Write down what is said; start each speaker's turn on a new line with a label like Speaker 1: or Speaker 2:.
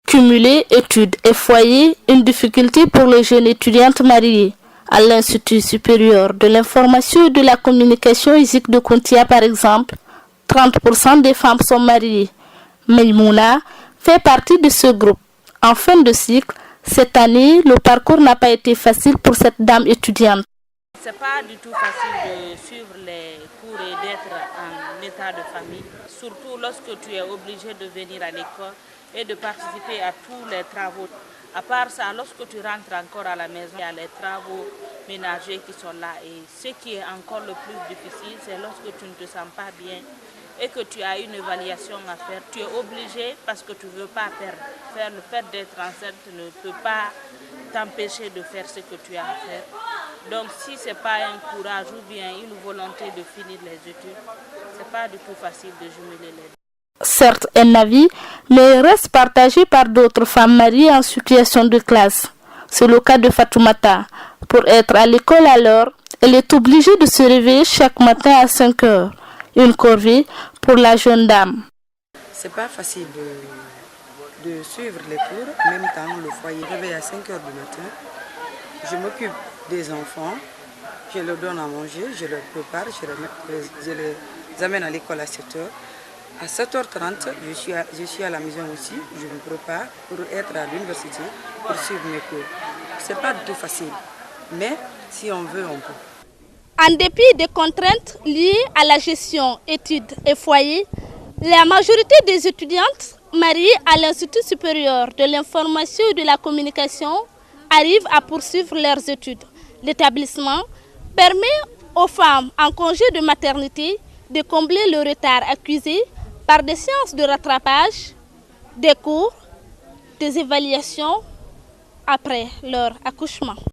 Speaker 1: Cumuler études et foyer, une difficulté pour les jeunes étudiantes mariées. À l'Institut supérieur de l'information et de la communication ISIC de Kountia par exemple, 30% des femmes sont mariées. Maïmouna fait partie de ce groupe. En fin de cycle, cette année, le parcours n'a pas été facile pour cette dame étudiante.
Speaker 2: C'est pas du tout facile de suivre les cours et d'être en état de famille, surtout lorsque tu es obligé de venir à l'école et de participer à tous les travaux. À part ça, lorsque tu rentres encore à la maison, il y a les travaux ménagers qui sont là. Et ce qui est encore le plus difficile, c'est lorsque tu ne te sens pas bien et que tu as une évaluation à faire. Tu es obligé, parce que tu ne veux pas perdre. Le fait d'être enceinte ne peut pas t'empêcher de faire ce que tu as à faire. Donc si ce n'est pas un courage ou bien une volonté de finir les études, ce n'est pas du tout facile de jumeler les deux.
Speaker 1: Certes, un avis, mais reste partagé par d'autres femmes mariées en situation de classe. C'est le cas de Fatoumata. Pour être à l'école à l'heure, elle est obligée de se réveiller chaque matin à 5 heures. Une corvée pour la jeune dame.
Speaker 3: C'est pas facile de suivre les cours, en même temps le foyer réveille à 5 heures du matin. Je m'occupe des enfants, je leur donne à manger, je leur prépare, je les amène à l'école à 7 heures. À 7h30, je suis à la maison aussi, je me prépare pour être à l'université, pour suivre mes cours. C'est pas du tout facile, mais si on veut, on peut.
Speaker 1: En dépit des contraintes liées à la gestion études et foyer, la majorité des étudiantes mariées à l'Institut supérieur de l'information et de la communication arrivent à poursuivre leurs études. L'établissement permet aux femmes en congé de maternité de combler le retard accusé par des séances de rattrapage, des cours, des évaluations après leur accouchement.